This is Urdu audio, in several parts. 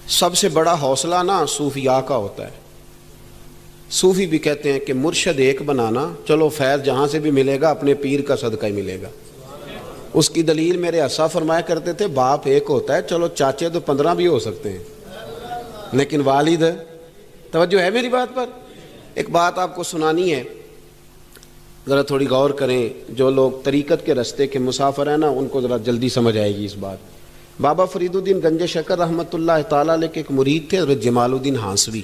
سب سے بڑا حوصلہ نا صوفیاء کا ہوتا ہے۔ صوفی بھی کہتے ہیں کہ مرشد ایک بنانا، چلو فیض جہاں سے بھی ملے گا اپنے پیر کا صدقہ ہی ملے گا۔ اس کی دلیل میرے اسا فرمایا کرتے تھے باپ ایک ہوتا ہے، چلو چاچے تو 15 بھی ہو سکتے ہیں لیکن والد، توجہ ہے میری بات پر؟ ایک بات آپ کو سنانی ہے، ذرا تھوڑی غور کریں، جو لوگ طریقت کے رستے کے مسافر ہیں نا ان کو ذرا جلدی سمجھ آئے گی اس بات۔ بابا فرید الدین گنج شکر رحمۃ اللہ تعالیٰ علیہ کے ایک مرید تھے حضرت جمال الدین ہانسوی۔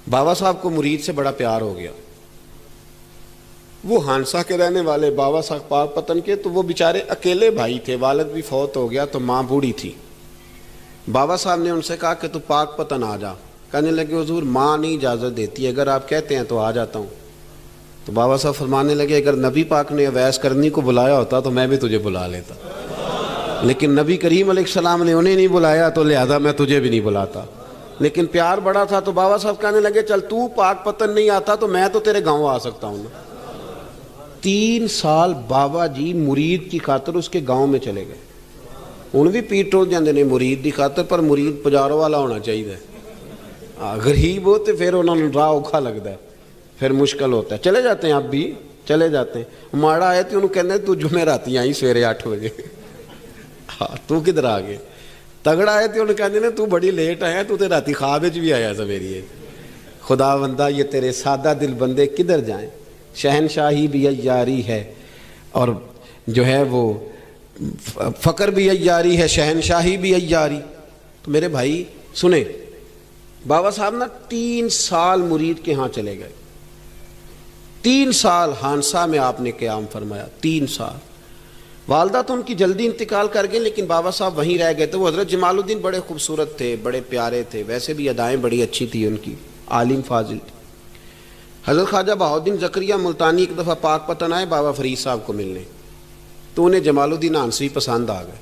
بابا صاحب کو مرید سے بڑا پیار ہو گیا، وہ ہانسا کے رہنے والے بابا صاحب پاک پتن کے، تو وہ بیچارے اکیلے بھائی تھے، والد بھی فوت ہو گیا تو ماں بوڑھی تھی۔ بابا صاحب نے ان سے کہا کہ تو پاک پتن آ جا، کہنے لگے حضور ماں نہیں اجازت دیتی، اگر آپ کہتے ہیں تو آ جاتا ہوں۔ تو بابا صاحب فرمانے لگے اگر نبی پاک نے اویس کرنی کو بلایا ہوتا تو میں بھی تجھے بلا لیتا، لیکن نبی کریم علیہ السلام نے انہیں نہیں بلایا تو لہذا میں تجھے بھی نہیں بلاتا۔ لیکن پیار بڑا تھا تو بابا صاحب کہنے لگے چل تو پاک پتن نہیں آتا تو میں تو تیرے گاؤں آ سکتا ہوں نا۔ 3 سال بابا جی مرید کی خاطر اس کے گاؤں میں چلے گئے۔ ہن بھی پیٹ ٹول جاندے نے مرید دی خاطر، پر مرید پجارو والا ہونا چاہیے، غریب ہو تو پھر انہوں نے راہ اوکھا لگتا ہے، پھر مشکل ہوتا ہے۔ چلے جاتے ہیں اب بھی چلے جاتے ہیں، ماڑا آئے تو انہوں کہنے تو جمعراتی آئی سویرے 8 بجے، ہاں تو کدھر آ گئے؟ تگڑا آئے تو انہوں کہنے تو بڑی لیٹ آیا، تو تے راتی خواب وچ بھی آیا سویری۔ خدا بندہ یہ تیرے سادہ دل بندے کدھر جائیں، شہنشاہی بھی عیاری ہے اور جو ہے وہ فقر بھی عیاری ہے، شہنشاہی بھی عیاری۔ تو میرے بھائی سنیں، بابا صاحب نا 3 سال مرید کے ہاں چلے گئے، 3 سال ہانسا میں آپ نے قیام فرمایا، 3 سال۔ والدہ تو ان کی جلدی انتقال کر گئے لیکن بابا صاحب وہیں رہ گئے تھے۔ وہ حضرت جمال الدین بڑے خوبصورت تھے، بڑے پیارے تھے، ویسے بھی ادائیں بڑی اچھی تھی ان کی، عالم فاضل تھی۔ حضرت خواجہ بہاؤالدین زکریا ملتانی ایک دفعہ پاک پتن آئے بابا فرید صاحب کو ملنے، تو انہیں جمال الدین ہانسوی پسند آ گئے۔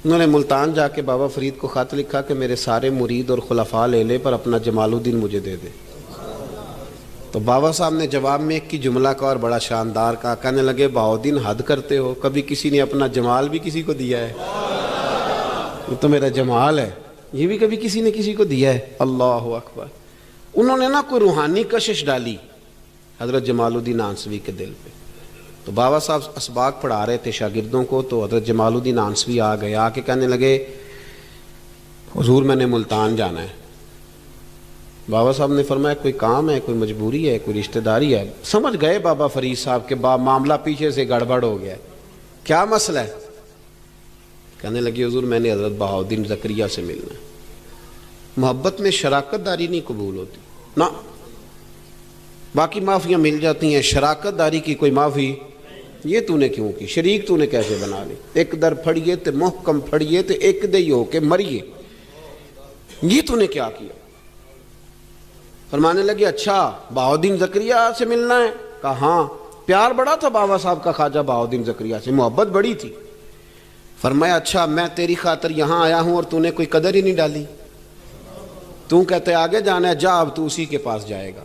انہوں نے ملتان جا کے بابا فرید کو خط لکھا کہ میرے سارے مرید اور خلفاء لے لے پر اپنا جمال الدین مجھے دے دے۔ تو بابا صاحب نے جواب میں ایک کی جملہ کا اور بڑا شاندار کہا، کہنے لگے بہاؤالدین حد کرتے ہو، کبھی کسی نے اپنا جمال بھی کسی کو دیا ہے؟ یہ تو میرا جمال ہے، یہ بھی کبھی کسی نے کسی کو دیا ہے؟ اللہ اکبر۔ انہوں نے نا کوئی روحانی کشش ڈالی حضرت جمال الدین ہانسوی کے دل پہ۔ تو بابا صاحب اسباق پڑھا رہے تھے شاگردوں کو، تو حضرت جمال الدین ہانسوی آ گئے، آ کے کہنے لگے حضور میں نے ملتان جانا ہے۔ بابا صاحب نے فرمایا کوئی کام ہے، کوئی مجبوری ہے، کوئی رشتہ داری ہے؟ سمجھ گئے بابا فرید صاحب کے معاملہ پیچھے سے گڑبڑ ہو گیا ہے، کیا مسئلہ ہے؟ کہنے لگے حضور میں نے حضرت بہاؤالدین زکریا سے ملنا ہے۔ محبت میں شراکت داری نہیں قبول ہوتی نا، باقی معافیاں مل جاتی ہیں، شراکت داری کی کوئی معافی یہ تو نے کیوں کی؟ شریک تو نے کیسے بنا لی؟ ایک در پھڑیے تے محکم پھڑیے تے ایک دے ہو کے مریے، یہ تو نے کیا کیا؟ فرمانے لگے اچھا بہاؤالدین زکریا سے ملنا ہے؟ کہا ہاں۔ پیار بڑا تھا بابا صاحب کا خواجہ بہاؤالدین زکریا سے، محبت بڑی تھی۔ فرمایا اچھا میں تیری خاطر یہاں آیا ہوں اور تو نے کوئی قدر ہی نہیں ڈالی، تو کہتے آگے جانا ہے، جا اب تو اسی کے پاس جائے گا۔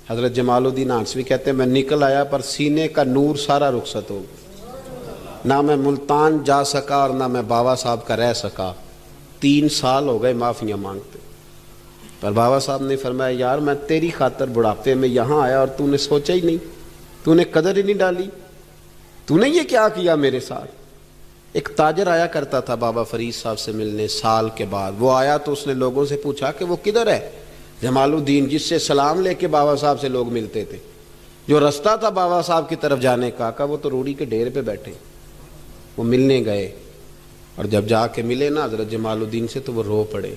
حضرت جمال الدین ہانسوی کہتے ہیں میں نکل آیا پر سینے کا نور سارا رخصت ہو گیا، نہ میں ملتان جا سکا اور نہ میں بابا صاحب کا رہ سکا۔ 3 سال ہو گئے معافیاں مانگتے، پر بابا صاحب نے فرمایا یار میں تیری خاطر بڑھاپے میں یہاں آیا اور تو نے سوچا ہی نہیں، تو نے قدر ہی نہیں ڈالی، تو نے یہ کیا کیا میرے ساتھ؟ ایک تاجر آیا کرتا تھا بابا فرید صاحب سے ملنے سال کے بعد، وہ آیا تو اس نے لوگوں سے پوچھا کہ وہ کدھر ہے جمال الدین جس سے سلام لے کے بابا صاحب سے لوگ ملتے تھے، جو رستہ تھا بابا صاحب کی طرف جانے کا؟ کہا وہ تو روڑی کے ڈھیر پہ بیٹھے۔ وہ ملنے گئے اور جب جا کے ملے نا حضرت جمال الدین سے تو وہ رو پڑے۔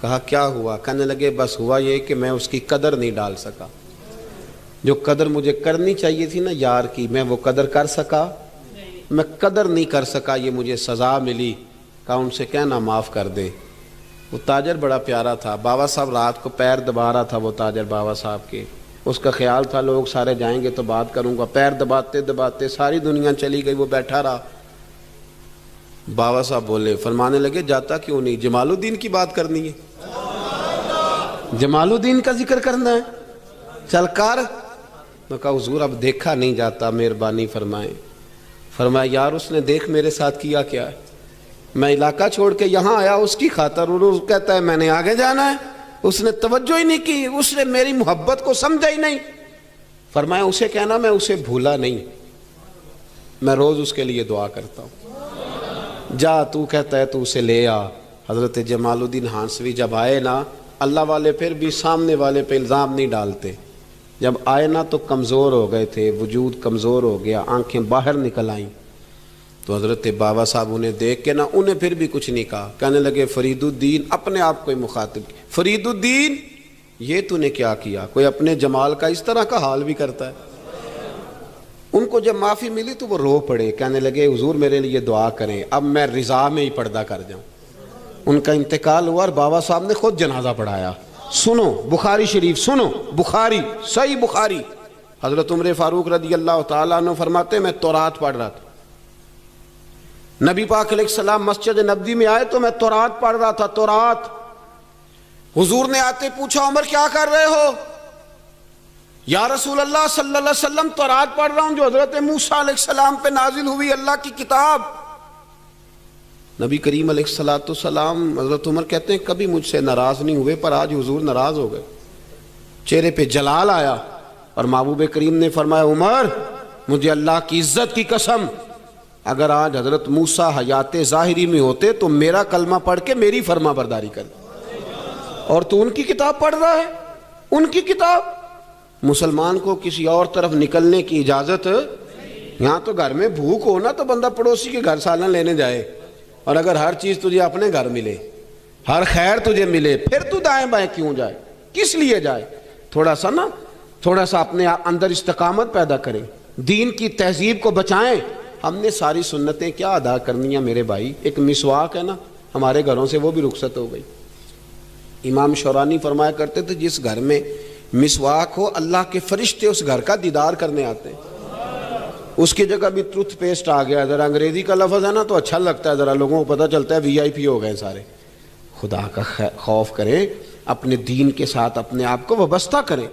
کہا کیا ہوا؟ کہنے لگے بس ہوا یہ کہ میں اس کی قدر نہیں ڈال سکا، جو قدر مجھے کرنی چاہیے تھی نا یار کی، میں وہ قدر کر سکا؟ میں قدر نہیں کر سکا، یہ مجھے سزا ملی۔ کہا ان سے کہنا معاف کر دے۔ وہ تاجر بڑا پیارا تھا، بابا صاحب رات کو پیر دبا رہا تھا وہ تاجر بابا صاحب کے، اس کا خیال تھا لوگ سارے جائیں گے تو بات کروں گا، پیر دباتے دباتے ساری دنیا چلی گئی، وہ بیٹھا رہا۔ بابا صاحب بولے، فرمانے لگے جاتا کیوں نہیں؟ جمال الدین کی بات کرنی ہے، جمال الدین کا ذکر کرنا ہے، چل کر۔ میں کہا حضور اب دیکھا نہیں جاتا، مہربانی فرمائیں۔ فرمایا یار اس نے دیکھ میرے ساتھ کیا کیا ہے؟ میں علاقہ چھوڑ کے یہاں آیا اس کی خاطر، اور وہ کہتا ہے میں نے آگے جانا ہے، اس نے توجہ ہی نہیں کی، اس نے میری محبت کو سمجھا ہی نہیں۔ فرمایا اسے کہنا میں اسے بھولا نہیں، میں روز اس کے لیے دعا کرتا ہوں۔ جا تو کہتا ہے تو اسے لے آ۔ حضرت جمال الدین ہانسوی جب آئے نا، اللہ والے پھر بھی سامنے والے پہ الزام نہیں ڈالتے، جب آئے نا تو کمزور ہو گئے تھے، وجود کمزور ہو گیا، آنکھیں باہر نکل آئیں، تو حضرت بابا صاحب انہیں دیکھ کے نا انہیں پھر بھی کچھ نہیں کہا، کہنے لگے فرید الدین، اپنے آپ کو ہی مخاطب کیا، فرید الدین یہ تو نے کیا کیا؟ کوئی اپنے جمال کا اس طرح کا حال بھی کرتا ہے؟ ان کو جب معافی ملی تو وہ رو پڑے، کہنے لگے حضور میرے لیے دعا کریں، اب میں رضا میں ہی پردہ کر جاؤں۔ ان کا انتقال ہوا اور بابا صاحب نے خود جنازہ پڑھایا۔ سنو بخاری شریف، سنو بخاری، صحیح بخاری، حضرت عمر فاروق رضی اللہ تعالیٰ عنہ فرماتے میں تورات پڑھ رہا تھا، نبی پاک علیہ السلام مسجد نبوی میں آئے تو میں تورات پڑھ رہا تھا، تورات۔ حضور نے آتے پوچھا عمر کیا کر رہے ہو؟ یا رسول اللہ صلی اللہ علیہ وسلم تورات پڑھ رہا ہوں جو حضرت موسیٰ علیہ السلام پہ نازل ہوئی، اللہ کی کتاب۔ نبی کریم علیہ السلام، حضرت عمر کہتے ہیں کبھی مجھ سے ناراض نہیں ہوئے، پر آج حضور ناراض ہو گئے، چہرے پہ جلال آیا، اور محبوب کریم نے فرمایا عمر مجھے اللہ کی عزت کی قسم، اگر آج حضرت موسیٰ حیات ظاہری میں ہوتے تو میرا کلمہ پڑھ کے میری فرما برداری کر، اور تو ان کی کتاب پڑھ رہا ہے، ان کی کتاب۔ مسلمان کو کسی اور طرف نکلنے کی اجازت، یہاں تو گھر میں بھوک ہو نا تو بندہ پڑوسی کے گھر سالن لینے جائے، اور اگر ہر چیز تجھے اپنے گھر ملے، ہر خیر تجھے ملے، پھر تو دائیں بائیں کیوں جائے؟ کس لیے جائے؟ تھوڑا سا اپنے اندر استقامت پیدا کریں، دین کی تہذیب کو بچائیں۔ ہم نے ساری سنتیں کیا ادا کرنی ہیں میرے بھائی؟ ایک مسواک ہے نا ہمارے گھروں سے، وہ بھی رخصت ہو گئی۔ امام شورانی فرمایا کرتے تھے جس گھر میں مسواک ہو اللہ کے فرشتے اس گھر کا دیدار کرنے آتے ہیں۔ اس کی جگہ بھی ٹوتھ پیسٹ آ گیا، ذرا انگریزی کا لفظ ہے نا تو اچھا لگتا ہے، ذرا لوگوں کو پتہ چلتا ہے وی آئی پی ہو گئے سارے۔ خدا کا خوف کریں، اپنے دین کے ساتھ اپنے آپ کو وابستہ کریں۔